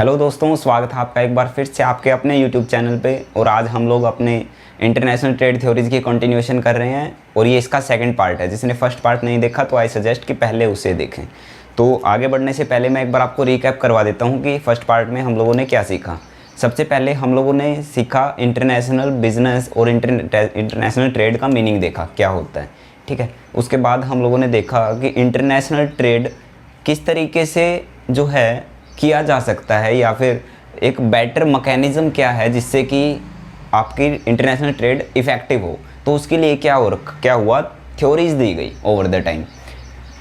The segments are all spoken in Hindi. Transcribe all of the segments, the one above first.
हेलो दोस्तों, स्वागत है आपका एक बार फिर से आपके अपने यूट्यूब चैनल पे। और आज हम लोग अपने इंटरनेशनल ट्रेड थ्योरीज की कंटिन्यूएशन कर रहे हैं और ये इसका सेकंड पार्ट है। जिसने फर्स्ट पार्ट नहीं देखा तो आई सजेस्ट कि पहले उसे देखें। तो आगे बढ़ने से पहले मैं एक बार आपको रिकैप करवा देता हूँ कि फर्स्ट पार्ट में हम लोगों ने क्या सीखा। सबसे पहले हम लोगों ने सीखा इंटरनेशनल बिजनेस और इंटरनेशनल ट्रेड का मीनिंग देखा क्या होता है, ठीक है। उसके बाद हम लोगों ने देखा कि इंटरनेशनल ट्रेड किस तरीके से जो है किया जा सकता है, या फिर एक बेटर मैकेनिज़्म क्या है जिससे कि आपकी इंटरनेशनल ट्रेड इफ़ेक्टिव हो। तो उसके लिए क्या हुआ, थ्योरीज दी गई over the time.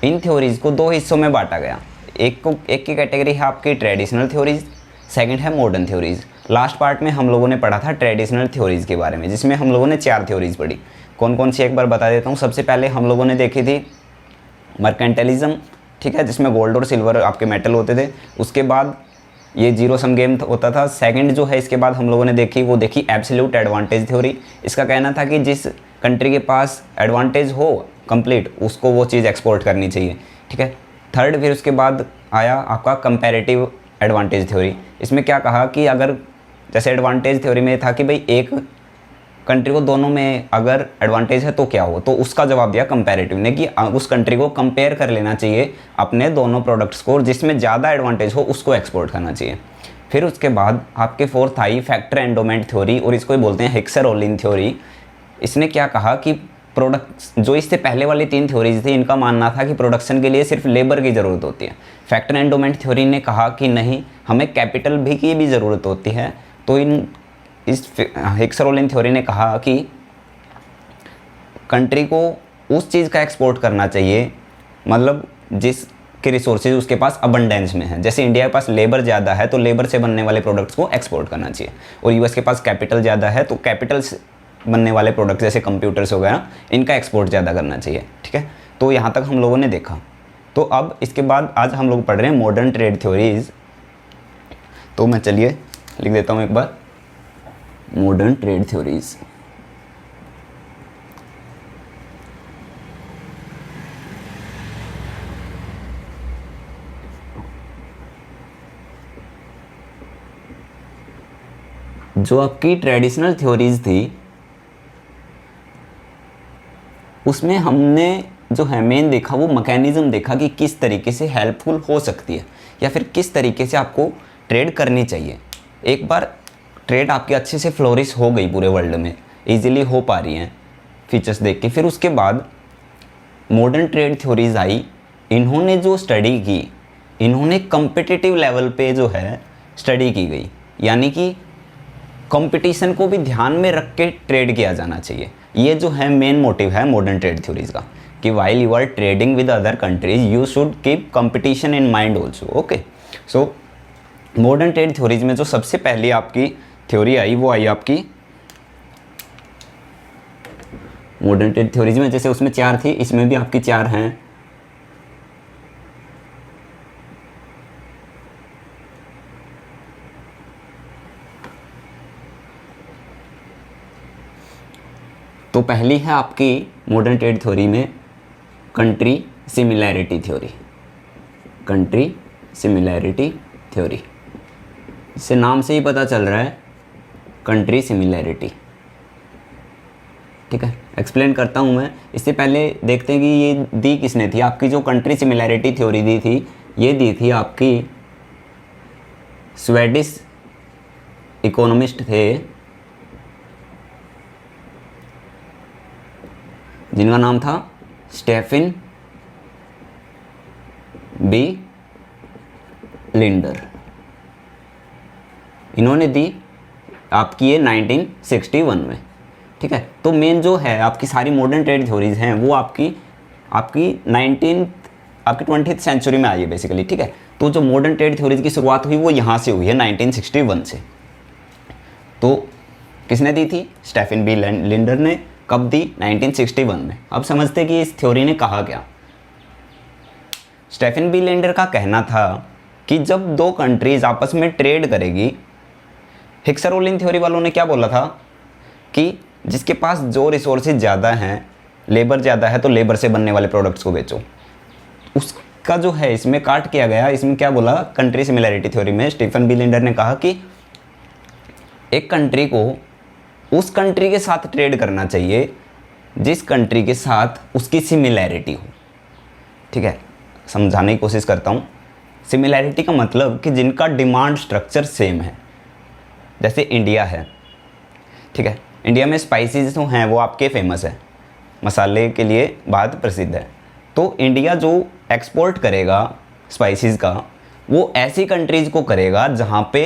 In theories को दो हिस्सों में बांटा गया। एक की कैटेगरी है आपकी ट्रेडिशनल थ्योरीज, सेकंड है मॉडर्न थ्योरीज। लास्ट पार्ट में हम लोगों ने पढ़ा था ट्रेडिशनल थ्योरीज़ के बारे में, जिसमें हम लोगों ने 4 थ्योरीज़ पढ़ी। कौन कौन सी एक बार बता देता हूँ। सबसे पहले हम लोगों ने देखी थी मर्केंटलिज्म, ठीक है, जिसमें गोल्ड और सिल्वर आपके मेटल होते थे। उसके बाद ये जीरो सम गेम होता था। सेकंड जो है इसके बाद हम लोगों ने देखी एब्सोल्यूट एडवांटेज थ्योरी। इसका कहना था कि जिस कंट्री के पास एडवांटेज हो कंप्लीट, उसको वो चीज़ एक्सपोर्ट करनी चाहिए, ठीक है। थर्ड फिर उसके बाद आया आपका कंपैरेटिव एडवांटेज थ्योरी। इसमें क्या कहा कि अगर जैसे एडवांटेज थ्योरी में था कि भाई एक कंट्री को दोनों में अगर एडवांटेज है तो क्या हो, तो उसका जवाब दिया कंपैरेटिव ने कि उस कंट्री को कंपेयर कर लेना चाहिए अपने दोनों प्रोडक्ट्स को, और जिसमें ज़्यादा एडवांटेज हो उसको एक्सपोर्ट करना चाहिए। फिर उसके बाद आपके फोर्थ आई फैक्टर एंडोमेंट थ्योरी, और इसको ही बोलते हैं हिक्सर-ओलिन थ्योरी। इसने क्या कहा कि प्रोडक्ट जो इससे पहले वाली 3 थ्योरीज थी, इनका मानना था कि प्रोडक्शन के लिए सिर्फ लेबर की ज़रूरत होती है। फैक्टर एंडोमेंट थ्योरी ने कहा कि नहीं, हमें कैपिटल भी की भी ज़रूरत होती है। तो इस हिक्सर-ओलिन थ्योरी ने कहा कि कंट्री को उस चीज़ का एक्सपोर्ट करना चाहिए, मतलब जिसके रिसोर्सेज उसके पास अबंडेंस में है। जैसे इंडिया के पास लेबर ज़्यादा है तो लेबर से बनने वाले प्रोडक्ट्स को एक्सपोर्ट करना चाहिए, और यूएस के पास कैपिटल ज़्यादा है तो कैपिटल से बनने वाले प्रोडक्ट्स जैसे कंप्यूटर्स हो गया, इनका एक्सपोर्ट ज़्यादा करना चाहिए, ठीक है। तो यहाँ तक हम लोगों ने देखा। तो अब इसके बाद आज हम लोग पढ़ रहे हैं मॉडर्न ट्रेड थ्योरीज। तो मैं चलिए लिख देता हूँ एक बार, मॉडर्न ट्रेड थ्योरीज। जो आपकी ट्रेडिशनल थ्योरीज थी उसमें हमने जो है मेन देखा वो मैकेनिज्म देखा कि किस तरीके से हेल्पफुल हो सकती है, या फिर किस तरीके से आपको ट्रेड करनी चाहिए। एक बार ट्रेड आपकी अच्छे से फ्लोरिश हो गई, पूरे वर्ल्ड में इजीली हो पा रही हैं फीचर्स देख के, फिर उसके बाद मॉडर्न ट्रेड थ्योरीज आई। इन्होंने जो स्टडी की, इन्होंने कॉम्पिटिटिव लेवल पे जो है स्टडी की गई, यानी कि कंपटीशन को भी ध्यान में रख के ट्रेड किया जाना चाहिए। ये जो है मेन मोटिव है मॉडर्न ट्रेड थ्योरीज का, कि while you are trading with other countries you should keep competition in mind also. Okay, so modern trade theories में जो सबसे पहली आपकी थ्योरी आई वो आई आपकी मॉडर्न ट्रेड थ्योरीज में। जैसे उसमें 4 थी, इसमें भी आपकी 4 हैं। तो पहली है आपकी मॉडर्न ट्रेड थ्योरी में country similarity theory. Country similarity theory, इससे नाम से ही पता चल रहा है कंट्री सिमिलैरिटी, ठीक है। एक्सप्लेन करता हूँ मैं। इससे पहले देखते हैं कि ये दी किसने थी। आपकी जो कंट्री सिमिलैरिटी थ्योरी दी थी, ये दी थी आपकी स्वेडिश इकोनॉमिस्ट थे जिनका नाम था स्टेफन बी लिंडर। इन्होंने दी आपकी ये 1961 में, ठीक है। तो मेन जो है आपकी सारी मॉडर्न ट्रेड थ्योरीज हैं वो आपकी 20th सेंचुरी में आई है बेसिकली, ठीक है। तो जो मॉडर्न ट्रेड थ्योरीज की शुरुआत हुई वो यहाँ से हुई है 1961 से। तो किसने दी थी? स्टेफन बी लिंडर ने। कब दी? 1961 में। अब समझते कि इस थ्योरी ने कहा क्या। स्टेफन बी लिंडर का कहना था कि जब 2 कंट्रीज आपस में ट्रेड करेगी, हिक्सर-ओलिन थ्योरी वालों ने क्या बोला था कि जिसके पास जो रिसोर्सेज ज़्यादा हैं, लेबर ज़्यादा है तो लेबर से बनने वाले प्रोडक्ट्स को बेचो। उस इसका जो है इसमें काट किया गया, इसमें क्या बोला कंट्री सिमिलैरिटी थ्योरी में स्टीफन बी लिंडर ने कहा कि एक कंट्री को उस कंट्री के साथ ट्रेड करना चाहिए जिस कंट्री के साथ उसकी सिमिलैरिटी हो। ठीक है, समझाने की कोशिश करता हूँ। सिमिलैरिटी का मतलब कि जिनका डिमांड स्ट्रक्चर सेम है। जैसे इंडिया है, ठीक है, इंडिया में स्पाइसेस जो हैं वो आपके फेमस है, मसाले के लिए बहुत प्रसिद्ध है। तो इंडिया जो एक्सपोर्ट करेगा स्पाइसेस का, वो ऐसी कंट्रीज़ को करेगा जहाँ पे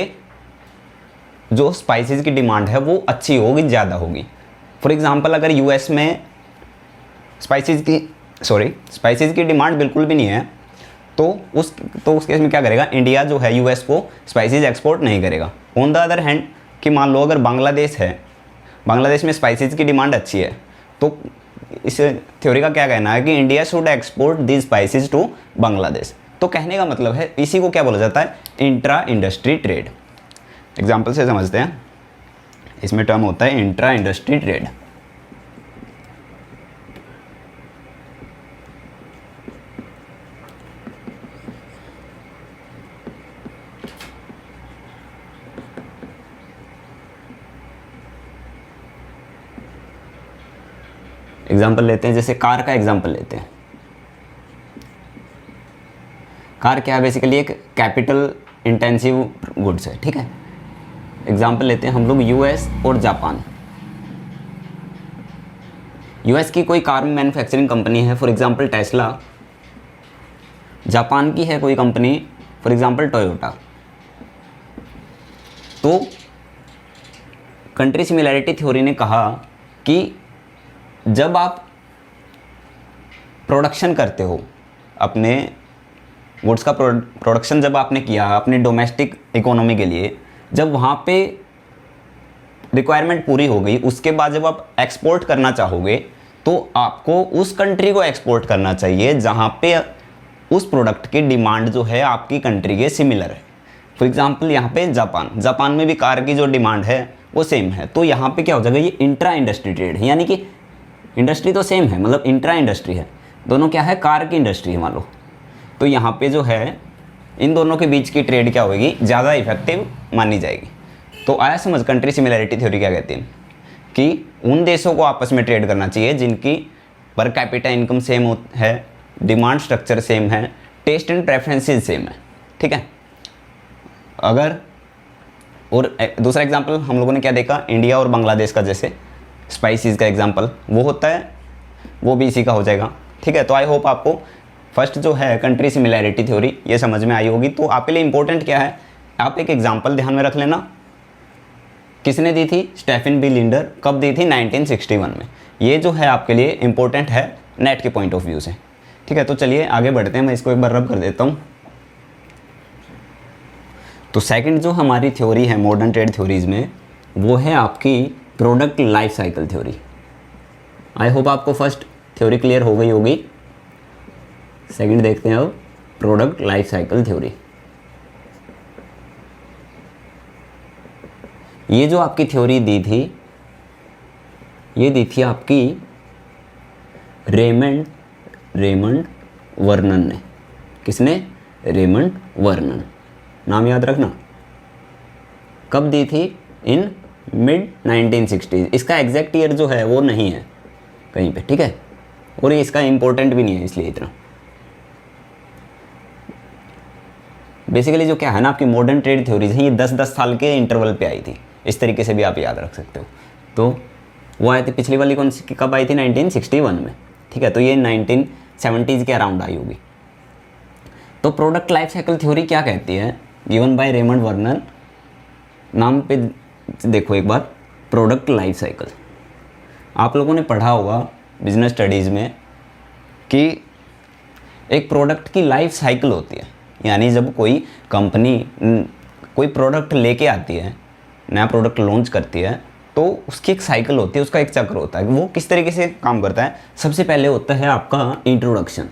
जो स्पाइसेस की डिमांड है वो अच्छी होगी, ज़्यादा होगी। फॉर एग्ज़ाम्पल अगर यूएस में स्पाइसेस की डिमांड बिल्कुल भी नहीं है तो उस केस में क्या करेगा, इंडिया जो है यूएस को स्पाइसेस एक्सपोर्ट नहीं करेगा। ऑन द अदर हैंड कि मान लो अगर बांग्लादेश है, बांग्लादेश में स्पाइसेस की डिमांड अच्छी है, तो इस थ्योरी का क्या कहना है कि India should export the spices to Bangladesh. तो कहने का मतलब है इसी को क्या बोला जाता है, इंट्रा इंडस्ट्री ट्रेड। एग्जाम्पल से समझते हैं, इसमें टर्म होता है इंट्रा इंडस्ट्री ट्रेड। एग्जाम्पल लेते हैं, जैसे कार का एग्जाम्पल लेते हैं। कार क्या है, बेसिकली एक कैपिटल इंटेंसिव गुड्स है। ठीक है, एग्जाम्पल लेते हैं हम लोग यूएस और जापान। यूएस की कोई कार मैन्युफैक्चरिंग कंपनी है, फॉर एग्जांपल टेस्ला। जापान की है कोई कंपनी, फॉर एग्जांपल टोयोटा। तो कंट्री सिमिलैरिटी थ्योरी ने कहा कि जब आप प्रोडक्शन करते हो, अपने गुड्स का प्रोडक्शन जब आपने किया अपने डोमेस्टिक इकोनॉमी के लिए, जब वहाँ पे रिक्वायरमेंट पूरी हो गई, उसके बाद जब आप एक्सपोर्ट करना चाहोगे तो आपको उस कंट्री को एक्सपोर्ट करना चाहिए जहाँ पे उस प्रोडक्ट की डिमांड जो है आपकी कंट्री के सिमिलर है। फॉर एग्जांपल यहाँ पे जापान में भी कार की जो डिमांड है वो सेम है। तो यहाँ पे क्या हो जाएगा, ये इंट्रा इंडस्ट्री ट्रेड है, यानी कि इंडस्ट्री तो सेम है, मतलब इंट्रा इंडस्ट्री है, दोनों क्या है, कार की इंडस्ट्री है मान लो। तो यहाँ पे जो है इन दोनों के बीच की ट्रेड क्या होगी, ज़्यादा इफेक्टिव मानी जाएगी। तो आया समझ कंट्री सिमिलैरिटी थ्योरी क्या कहती है, कि उन देशों को आपस में ट्रेड करना चाहिए जिनकी पर कैपिटा इनकम सेम है, डिमांड स्ट्रक्चर सेम है, टेस्ट एंड प्रेफरेंसेस सेम है। ठीक है, अगर और दूसरा एग्जांपल हम लोगों ने क्या देखा, इंडिया और बांग्लादेश का, जैसे स्पाइसेस का एग्जांपल वो होता है, वो भी इसी का हो जाएगा। ठीक है, तो आई होप आपको फर्स्ट जो है कंट्री सिमिलैरिटी थ्योरी ये समझ में आई होगी। तो आपके लिए इंपॉर्टेंट क्या है, आप एक एग्जांपल ध्यान में रख लेना, किसने दी थी, स्टीफन बी लिंडर। कब दी थी, 1961 में। ये जो है आपके लिए इंपॉर्टेंट है नेट के पॉइंट ऑफ व्यू से। ठीक है, तो चलिए आगे बढ़ते हैं, मैं इसको एक बार रब कर देता हूँ। तो सेकंड जो हमारी थ्योरी है मॉडर्न ट्रेड थ्योरीज में, वो है आपकी product life cycle theory. I hope आपको फर्स्ट थ्योरी क्लियर हो गई होगी। सेकंड देखते हैं अब, प्रोडक्ट लाइफ साइकिल थ्योरी। ये जो आपकी थ्योरी दी थी, ये दी थी आपकी रेमंड वर्नन ने। किसने, रेमंड वर्नन, नाम याद रखना। कब दी थी, इन मिड 1960s। इसका एग्जैक्ट ईयर जो है वो नहीं है कहीं पे। ठीक है, और ये इसका इम्पोर्टेंट भी नहीं है इसलिए इतना। बेसिकली जो क्या है ना, आपकी मॉडर्न ट्रेड थ्योरीज हैं, ये 10-10 साल के इंटरवल पे आई थी। इस तरीके से भी आप याद रख सकते हो। तो वो आई थी, पिछली वाली कौन सी कब आई थी, 1961 में। ठीक है, तो ये 1970s के अराउंड आई होगी। तो प्रोडक्ट लाइफ साइकिल थ्योरी क्या कहती है, गिवन बाय रेमंड वर्नन। नाम पे देखो एक बार, प्रोडक्ट लाइफ साइकिल। आप लोगों ने पढ़ा होगा बिजनेस स्टडीज़ में कि एक प्रोडक्ट की लाइफ साइकिल होती है, यानी जब कोई कंपनी कोई प्रोडक्ट लेके आती है, नया प्रोडक्ट लॉन्च करती है, तो उसकी एक साइकिल होती है, उसका एक चक्र होता है। वो किस तरीके से काम करता है, सबसे पहले होता है आपका इंट्रोडक्शन।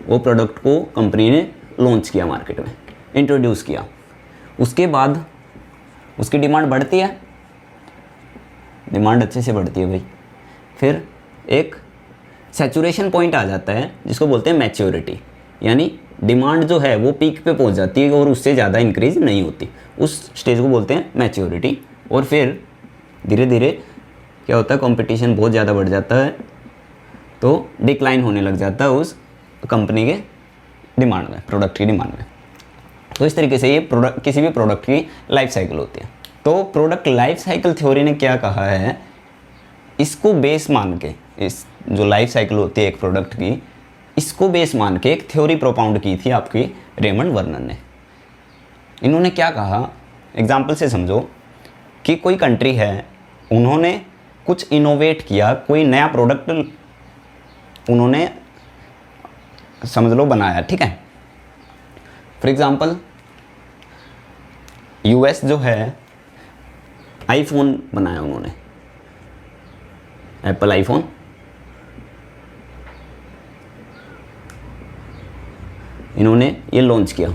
वो प्रोडक्ट को कंपनी ने लॉन्च किया, मार्केट में इंट्रोड्यूस किया, उसके बाद उसकी डिमांड बढ़ती है, डिमांड अच्छे से बढ़ती है भाई। फिर एक सैचुरेशन पॉइंट आ जाता है जिसको बोलते हैं मैच्योरिटी। यानी डिमांड जो है वो पीक पे पहुंच जाती है और उससे ज़्यादा इंक्रीज नहीं होती, उस स्टेज को बोलते हैं मैच्योरिटी। और फिर धीरे धीरे क्या होता है, कंपटीशन बहुत ज़्यादा बढ़ जाता है तो डिक्लाइन होने लग जाता है उस कंपनी के डिमांड में, प्रोडक्ट की डिमांड में। तो इस तरीके से ये प्रोडक्ट, किसी भी प्रोडक्ट की लाइफ साइकिल होती है। तो प्रोडक्ट लाइफ साइकिल थ्योरी ने क्या कहा है, इसको बेस मान के, इस जो लाइफ साइकिल होती है एक प्रोडक्ट की, इसको बेस मान के एक थ्योरी प्रोपाउंड की थी आपकी रेमंड वर्नर ने। इन्होंने क्या कहा, एग्जाम्पल से समझो कि कोई कंट्री है, उन्होंने कुछ इनोवेट किया, कोई नया प्रोडक्ट उन्होंने समझ लो बनाया, ठीक है। फॉर एग्जाम्पल यूएस जो है आईफोन बनाया उन्होंने, एप्पल आईफोन। इन्होंने ये लॉन्च किया,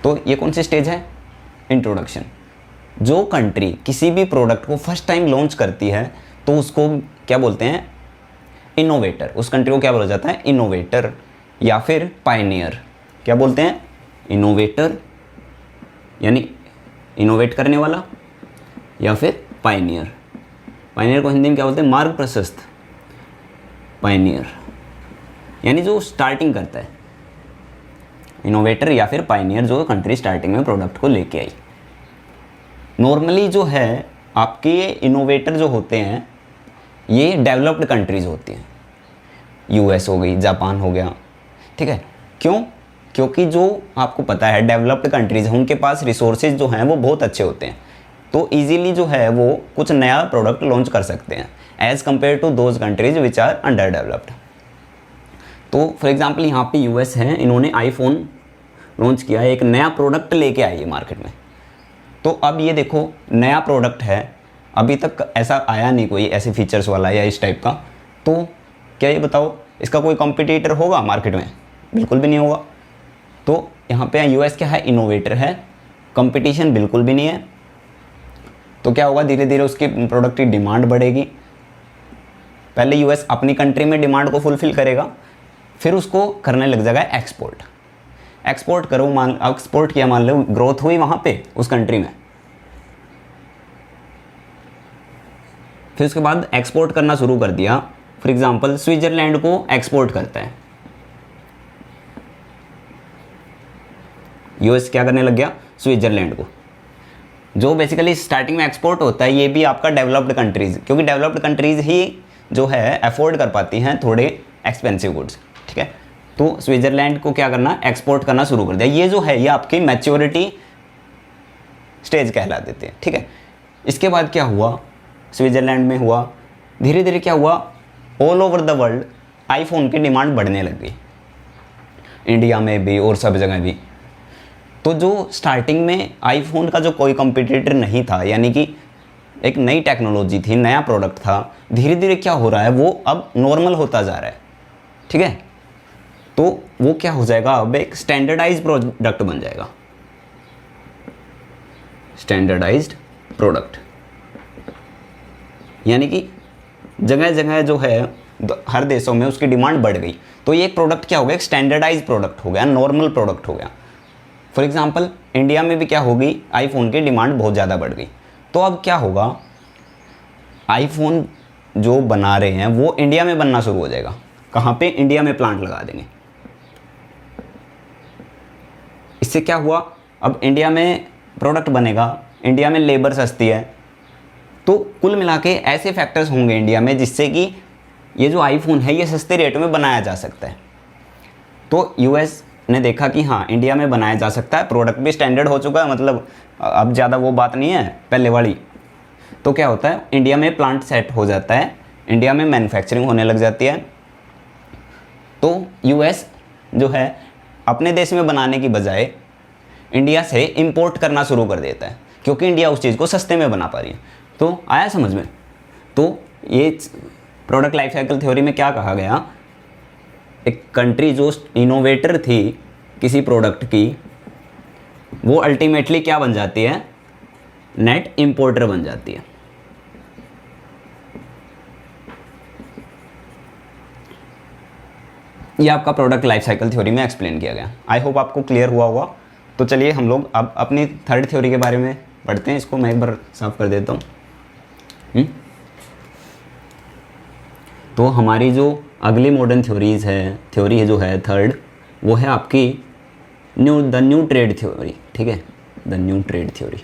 तो ये कौन सी स्टेज है, इंट्रोडक्शन। जो कंट्री किसी भी प्रोडक्ट को फर्स्ट टाइम लॉन्च करती है तो उसको क्या बोलते हैं, इनोवेटर। उस कंट्री को क्या बोला जाता है, इनोवेटर या फिर पायनियर। क्या बोलते हैं, इनोवेटर यानी इनोवेट करने वाला, या फिर पायनियर। पायनियर को हिंदी में क्या बोलते हैं, मार्ग प्रशस्त। पायनियर यानी जो स्टार्टिंग करता है, इनोवेटर या फिर पायनियर, जो कंट्री स्टार्टिंग में प्रोडक्ट को लेके आई। नॉर्मली जो है आपके इनोवेटर जो होते हैं ये डेवलप्ड कंट्रीज़ होती हैं, यूएस हो गई, जापान हो गया, ठीक है। क्यों, क्योंकि जो आपको पता है डेवलप्ड कंट्रीज़ हैं उनके पास रिसोर्सेज जो हैं वो बहुत अच्छे होते हैं, तो इजीली जो है वो कुछ नया प्रोडक्ट लॉन्च कर सकते हैं as compare to those countries which are under developed. तो फॉर एग्जांपल यहाँ पे यूएस है, इन्होंने आईफोन लॉन्च किया है, एक नया प्रोडक्ट लेके आई है मार्केट में। तो अब ये देखो नया प्रोडक्ट है, अभी तक ऐसा आया नहीं कोई ऐसे फीचर्स वाला या इस टाइप का, तो क्या ये बताओ इसका कोई कॉम्पिटिटर होगा मार्केट में, बिल्कुल भी नहीं होगा। तो यहाँ पे यूएस क्या है, इनोवेटर है, कंपटीशन बिल्कुल भी नहीं है, तो क्या होगा, धीरे धीरे उसकी प्रोडक्ट की डिमांड बढ़ेगी। पहले यूएस अपनी कंट्री में डिमांड को फुलफिल करेगा, फिर उसको करने लग जाएगा एक्सपोर्ट। एक्सपोर्ट करो, एक्सपोर्ट किया, मान लो ग्रोथ हुई वहाँ पे उस कंट्री में, फिर उसके बाद एक्सपोर्ट करना शुरू कर दिया। फॉर एग्जांपल स्विट्जरलैंड को एक्सपोर्ट करता है, यूएस क्या करने लग गया, स्विट्जरलैंड को, जो बेसिकली स्टार्टिंग में एक्सपोर्ट होता है ये भी आपका डेवलप्ड कंट्रीज़, क्योंकि डेवलप्ड कंट्रीज़ ही जो है अफोर्ड कर पाती हैं थोड़े एक्सपेंसिव गुड्स, ठीक है। तो स्विट्जरलैंड को क्या करना, एक्सपोर्ट करना शुरू कर दिया। ये जो है ये आपकी मैच्योरिटी स्टेज कहला देते हैं, ठीक है। इसके बाद क्या हुआ, स्विट्जरलैंड में हुआ, धीरे धीरे क्या हुआ, all over the world iPhone की डिमांड बढ़ने लग गई, इंडिया में भी और सब जगह भी। तो जो स्टार्टिंग में आईफोन का जो कोई कंपटीटर नहीं था, यानी कि एक नई टेक्नोलॉजी थी, नया प्रोडक्ट था, धीरे धीरे क्या हो रहा है वो अब नॉर्मल होता जा रहा है, ठीक है। तो वो क्या हो जाएगा, अब एक स्टैंडर्डाइज्ड प्रोडक्ट बन जाएगा, स्टैंडर्डाइज्ड प्रोडक्ट, यानी कि जगह जगह जो है हर देशों में उसकी डिमांड बढ़ गई, तो ये एक प्रोडक्ट क्या हो गया, एक स्टैंडर्डाइज्ड प्रोडक्ट हो गया, नॉर्मल प्रोडक्ट हो गया। फॉर एग्जांपल इंडिया में भी क्या होगी, आईफोन की डिमांड बहुत ज़्यादा बढ़ गई, तो अब क्या होगा, आईफोन जो बना रहे हैं वो इंडिया में बनना शुरू हो जाएगा। कहाँ पे, इंडिया में प्लांट लगा देंगे। इससे क्या हुआ, अब इंडिया में प्रोडक्ट बनेगा, इंडिया में लेबर सस्ती है, तो कुल मिला के ऐसे फैक्टर्स होंगे इंडिया में जिससे कि ये जो आईफोन है ये सस्ते रेट में बनाया जा सकता है। तो यूएस ने देखा कि हाँ इंडिया में बनाया जा सकता है, प्रोडक्ट भी स्टैंडर्ड हो चुका है, मतलब अब ज़्यादा वो बात नहीं है पहले वाली। तो क्या होता है, इंडिया में प्लांट सेट हो जाता है, इंडिया में मैन्युफैक्चरिंग होने लग जाती है। तो यूएस जो है अपने देश में बनाने की बजाय इंडिया से इंपोर्ट करना शुरू कर देता है, क्योंकि इंडिया उस चीज़ को सस्ते में बना पा रही है। तो आया समझ में। तो ये प्रोडक्ट लाइफ साइकिल थ्योरी में क्या कहा गया, एक कंट्री जो इनोवेटर थी किसी प्रोडक्ट की, वो अल्टीमेटली क्या बन जाती है, नेट इंपोर्टर बन जाती है। ये आपका प्रोडक्ट लाइफ साइकिल थ्योरी में एक्सप्लेन किया गया। आई होप आपको क्लियर हुआ होगा। तो चलिए हम लोग अब अपनी थर्ड थ्योरी के बारे में पढ़ते हैं। इसको मैं एक बार साफ कर देता हूँ। तो हमारी जो अगली मॉडर्न थ्योरी है जो है थर्ड, वो है आपकी द न्यू ट्रेड थ्योरी। ठीक है, द न्यू ट्रेड थ्योरी।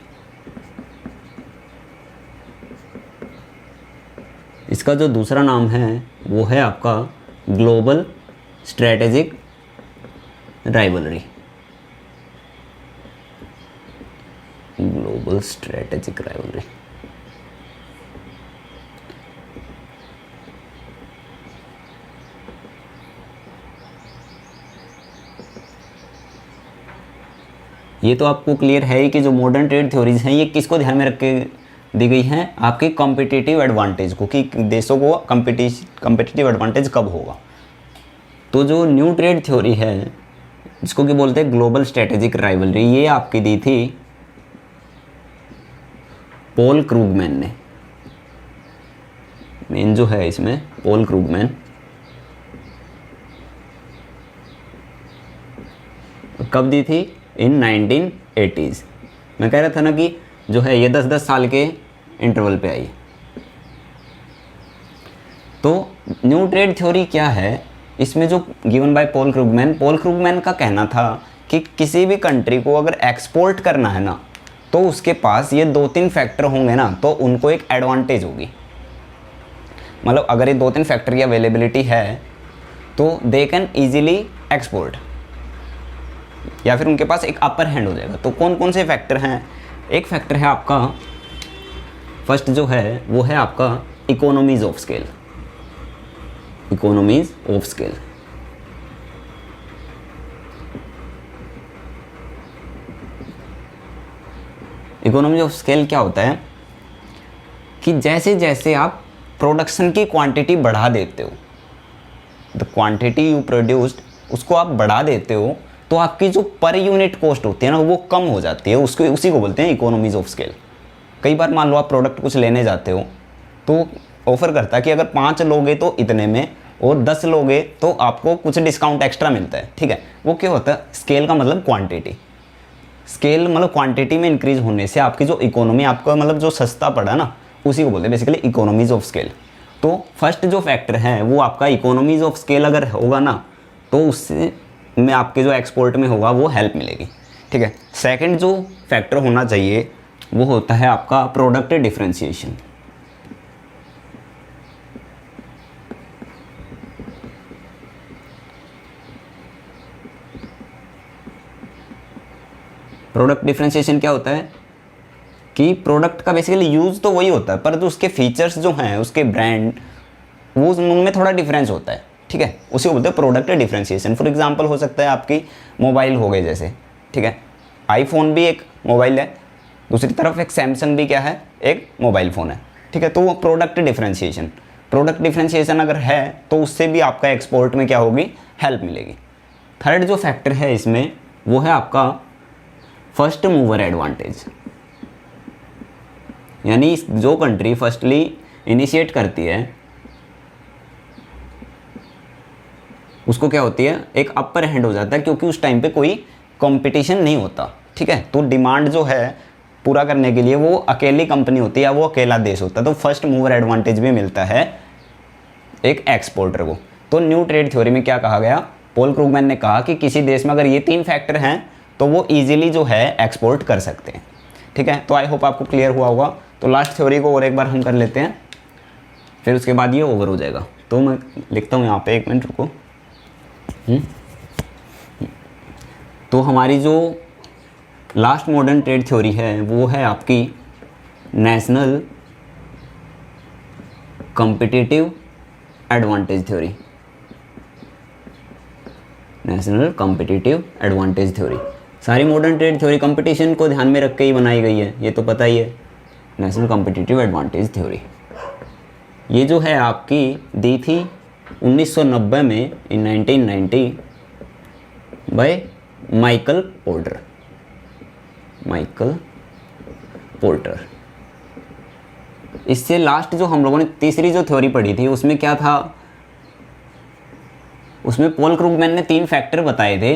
इसका जो दूसरा नाम है वो है आपका global strategic rivalry. Global strategic rivalry. ये तो आपको क्लियर है ही कि जो मॉडर्न ट्रेड थ्योरीज हैं ये किसको ध्यान में रख के दी गई हैं, आपकी कॉम्पिटिटिव एडवांटेज को, कि देशों को कॉम्पिटिटिव एडवांटेज कब होगा। तो जो न्यू ट्रेड थ्योरी है जिसको कि बोलते हैं ग्लोबल स्ट्रेटेजिक राइवलरी, ये आपकी दी थी पॉल क्रूगमैन ने। मेन जो है इसमें पॉल क्रूगमैन। कब दी थी? इन 1980s। मैं कह रहा था ना कि जो है ये 10-10 साल के इंटरवल पे आई। तो न्यू ट्रेड थ्योरी क्या है, इसमें जो गिवन बाय पॉल क्रूगमैन का कहना था कि किसी भी कंट्री को अगर एक्सपोर्ट करना है ना, तो उसके पास ये 2-3 फैक्टर होंगे ना, तो उनको एक एडवांटेज होगी। मतलब अगर ये 2-3 फैक्टर की अवेलेबिलिटी है तो दे कैन ईजिली एक्सपोर्ट, या फिर उनके पास एक अपर हैंड हो जाएगा। तो कौन कौन से फैक्टर हैं? एक फैक्टर है आपका, फर्स्ट जो है वो है आपका economies of scale. Economies of scale. Economy of scale क्या होता है कि जैसे जैसे आप प्रोडक्शन की क्वांटिटी बढ़ा देते हो, द क्वांटिटी यू प्रोड्यूस्ड, उसको आप बढ़ा देते हो, तो आपकी जो पर यूनिट कॉस्ट होती है ना वो कम हो जाती है। उसको उसी को बोलते हैं इकोनॉमीज ऑफ स्केल। कई बार मान लो आप प्रोडक्ट कुछ लेने जाते हो तो ऑफर करता है कि अगर 5 लोगे तो इतने में, और 10 लोगे तो आपको कुछ डिस्काउंट एक्स्ट्रा मिलता है। ठीक है, वो क्या होता है? स्केल का मतलब क्वांटिटी। स्केल मतलब क्वांटिटी में इंक्रीज होने से आपकी जो इकोनॉमी, आपका मतलब जो सस्ता पड़ा ना, उसी को बोलते हैं बेसिकली इकोनॉमीज ऑफ स्केल। तो फर्स्ट जो फैक्टर है वो आपका इकोनॉमीज ऑफ स्केल अगर होगा ना, तो उससे में आपके जो एक्सपोर्ट में होगा वो हेल्प मिलेगी। ठीक है, सेकंड जो फैक्टर होना चाहिए वो होता है आपका प्रोडक्ट डिफरेंशिएशन। प्रोडक्ट डिफरेंशिएशन क्या होता है कि प्रोडक्ट का बेसिकली यूज़ तो वही होता है, पर जो उसके फीचर्स जो हैं, उसके ब्रांड, वो उनमें थोड़ा डिफरेंस होता है। ठीक है, उसी को बोलते हैं प्रोडक्ट डिफरेंशिएशन। फॉर एग्जांपल हो सकता है आपकी मोबाइल हो गए जैसे, ठीक है, आईफोन भी एक मोबाइल है, दूसरी तरफ एक सैमसंग भी क्या है, एक मोबाइल फ़ोन है। ठीक है, तो वो प्रोडक्ट डिफरेंशिएशन अगर है तो उससे भी आपका एक्सपोर्ट में क्या होगी, हेल्प मिलेगी। थर्ड जो फैक्टर है इसमें वो है आपका फर्स्ट मूवर एडवांटेज। यानी जो कंट्री फर्स्टली इनिशिएट करती है उसको क्या होती है, एक अपर हैंड हो जाता है, क्योंकि उस टाइम पे कोई कंपटीशन नहीं होता। ठीक है, तो डिमांड जो है पूरा करने के लिए वो अकेली कंपनी होती है या वो अकेला देश होता है, तो फर्स्ट मूवर एडवांटेज भी मिलता है एक एक्सपोर्टर को। तो न्यू ट्रेड थ्योरी में क्या कहा गया, पॉल क्रूगमैन ने कहा कि किसी देश में अगर ये 3 फैक्टर हैं तो वो ईजिली जो है एक्सपोर्ट कर सकते हैं। ठीक है, तो आई होप आपको क्लियर हुआ होगा। तो लास्ट थ्योरी को और एक बार हम कर लेते हैं, फिर उसके बाद ये ओवर हो जाएगा। तो मैं लिखता हूँ यहाँ पे, 1 मिनट रुको। तो हमारी जो लास्ट मॉडर्न ट्रेड थ्योरी है वो है आपकी national competitive advantage theory. National competitive advantage theory. सारी मॉडर्न ट्रेड थ्योरी कंपटीशन को ध्यान में रख के ही बनाई गई है, ये तो पता ही है। नेशनल कॉम्पिटिटिव एडवांटेज थ्योरी ये जो है आपकी दी थी 1990 में, इन 1990 बाय माइकल पोर्टर। इससे लास्ट जो हम लोगों ने तीसरी जो थ्योरी पढ़ी थी उसमें क्या था, उसमें पॉल क्रूगमैन ने 3 फैक्टर बताए थे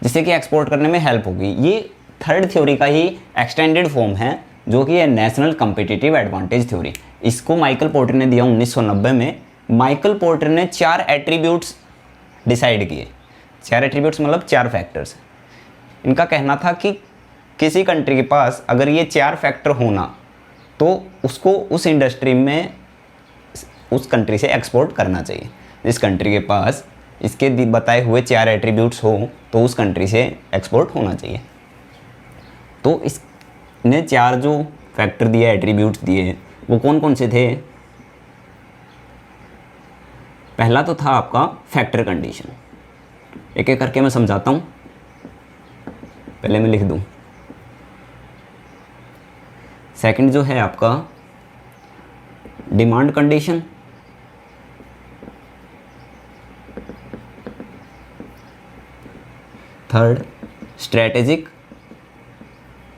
जिससे कि एक्सपोर्ट करने में हेल्प होगी। ये थर्ड थ्योरी का ही एक्सटेंडेड फॉर्म है जो कि है नेशनल कम्पिटिटिव एडवांटेज थ्योरी। इसको माइकल पोर्टर ने दिया 1990 में। माइकल पोर्टर ने 4 एट्रीब्यूट्स डिसाइड किए। 4 एट्रीब्यूट्स मतलब 4 फैक्टर्स। इनका कहना था कि किसी कंट्री के पास अगर ये 4 फैक्टर होना तो उसको उस इंडस्ट्री में उस कंट्री से एक्सपोर्ट करना चाहिए। जिस कंट्री के पास इसके बताए हुए 4 एट्रीब्यूट्स हो तो उस कंट्री से एक्सपोर्ट होना चाहिए। तो इसने 4 जो फैक्टर दिए, एट्रीब्यूट्स दिए, वो कौन कौन से थे? पहला तो था आपका फैक्टर कंडीशन। एक एक करके मैं समझाता हूँ, पहले मैं लिख दूँ। सेकंड जो है आपका demand condition. Third strategic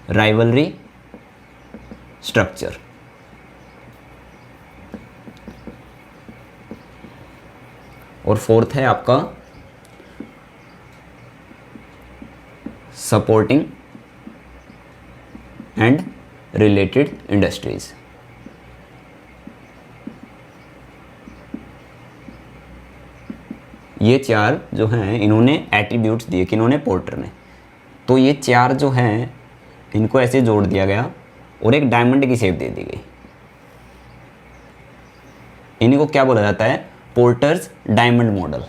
rivalry structure. और फोर्थ है आपका सपोर्टिंग एंड रिलेटेड इंडस्ट्रीज। ये 4 जो हैं इन्होंने एट्रीब्यूट्स दिए, किन्होंने? पोर्टर ने। तो ये 4 जो हैं इनको ऐसे जोड़ दिया गया और एक डायमंड की शेप दे दी गई। इन्हीं को क्या बोला जाता है? Porters diamond model.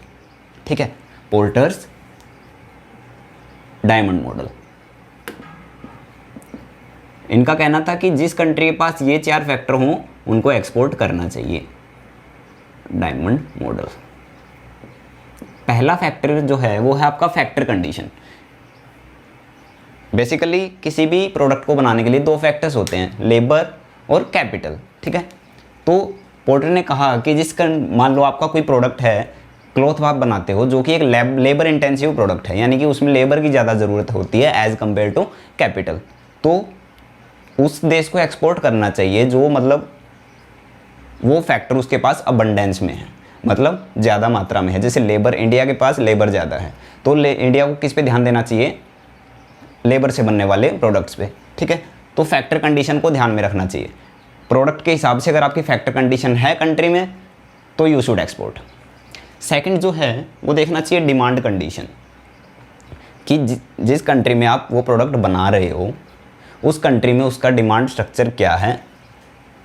ठीक है, पोर्टर्स डायमंड मॉडल। इनका कहना था कि जिस कंट्री के पास ये 4 फैक्टर हों उनको एक्सपोर्ट करना चाहिए। Diamond model. पहला फैक्टर जो है वो है आपका फैक्टर कंडीशन। बेसिकली किसी भी प्रोडक्ट को बनाने के लिए 2 फैक्टर्स होते हैं, लेबर और कैपिटल। ठीक है, तो पोर्टर ने कहा कि मान लो आपका कोई प्रोडक्ट है, क्लॉथ आप बनाते हो जो कि एक लेबर इंटेंसिव प्रोडक्ट है, यानी कि उसमें लेबर की ज़्यादा ज़रूरत होती है एज़ कम्पेयर टू कैपिटल। तो उस देश को एक्सपोर्ट करना चाहिए जो मतलब वो फैक्टर उसके पास अबंडेंस में है, मतलब ज़्यादा मात्रा में है। जैसे लेबर, इंडिया के पास लेबर ज़्यादा है तो इंडिया को किस पे ध्यान देना चाहिए? लेबर से बनने वाले प्रोडक्ट्स पे। ठीक है, तो फैक्टर कंडीशन को ध्यान में रखना चाहिए। प्रोडक्ट के हिसाब से अगर आपकी फैक्टर कंडीशन है कंट्री में तो यू शुड एक्सपोर्ट। सेकंड जो है वो देखना चाहिए डिमांड कंडीशन, कि जिस कंट्री में आप वो प्रोडक्ट बना रहे हो उस कंट्री में उसका डिमांड स्ट्रक्चर क्या है।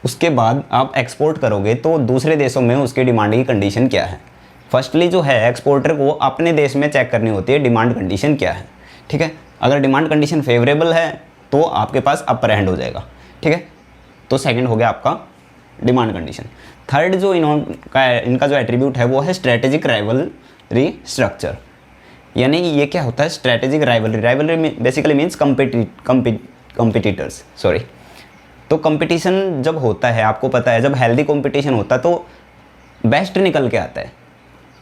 उसके बाद आप एक्सपोर्ट करोगे तो दूसरे देशों में उसकी डिमांड की कंडीशन क्या है। फर्स्टली जो है एक्सपोर्टर को अपने देश में चेक करनी होती है डिमांड कंडीशन क्या है। ठीक है, अगर डिमांड कंडीशन फेवरेबल है तो आपके पास अपर हैंड हो जाएगा। ठीक है, तो सेकंड हो गया आपका डिमांड कंडीशन। थर्ड जो इनका जो एट्रीब्यूट है वो है स्ट्रेटेजिक राइवलरी स्ट्रक्चर। यानी ये क्या होता है? Strategic rivalry basically means competitors. Sorry, तो कंपटीशन जब होता है, आपको पता है जब हेल्दी कंपटीशन होता है तो बेस्ट निकल के आता है।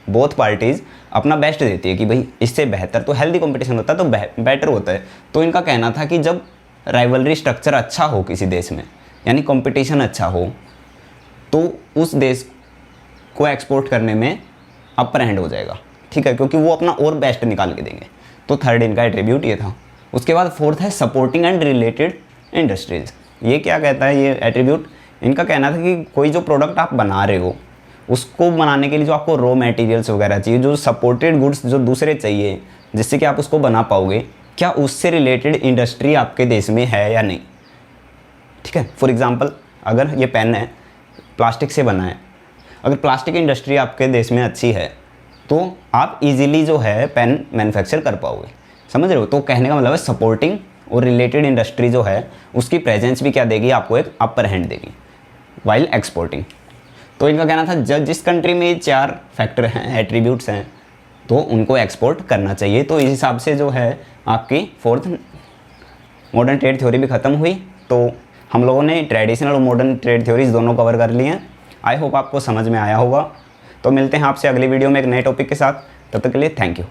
बोथ पार्टीज़ अपना बेस्ट देती है कि भाई इससे बेहतर, तो हेल्दी कंपटीशन होता है तो बेटर होता है। तो इनका कहना था कि जब राइवलरी स्ट्रक्चर अच्छा हो किसी देश में, यानी कंपटीशन अच्छा हो, तो उस देश को एक्सपोर्ट करने में अपर हैंड हो जाएगा। ठीक है, क्योंकि वो अपना और बेस्ट निकाल के देंगे। तो थर्ड इनका एट्रीब्यूट ये था। उसके बाद फोर्थ है सपोर्टिंग एंड रिलेटेड इंडस्ट्रीज़। ये क्या कहता है ये एट्रीब्यूट? इनका कहना था कि कोई जो प्रोडक्ट आप बना रहे हो उसको बनाने के लिए जो आपको रॉ मटेरियल्स वगैरह चाहिए, जो सपोर्टेड गुड्स जो दूसरे चाहिए जिससे कि आप उसको बना पाओगे, क्या उससे रिलेटेड इंडस्ट्री आपके देश में है या नहीं। ठीक है, फॉर एग्जांपल अगर ये पेन है प्लास्टिक से बना है, अगर प्लास्टिक इंडस्ट्री आपके देश में अच्छी है तो आप इजीली जो है पेन मैन्युफैक्चर कर पाओगे। समझ रहे हो? तो कहने का मतलब है सपोर्टिंग और रिलेटेड इंडस्ट्री जो है उसकी प्रेजेंस भी क्या देगी? आपको एक अपर हैंड देगी वाइल एक्सपोर्टिंग। तो इनका कहना था जब जिस कंट्री में 4 फैक्टर हैं, एट्रीब्यूट्स हैं, तो उनको एक्सपोर्ट करना चाहिए। तो इस हिसाब से जो है आपकी फोर्थ मॉडर्न ट्रेड थ्योरी भी ख़त्म हुई। तो हम लोगों ने ट्रेडिशनल और मॉडर्न ट्रेड थ्योरीज दोनों कवर कर लिए हैं। आई होप आपको समझ में आया होगा। तो मिलते हैं आपसे अगली वीडियो में एक नए टॉपिक के साथ। तब तक के लिए थैंक यू।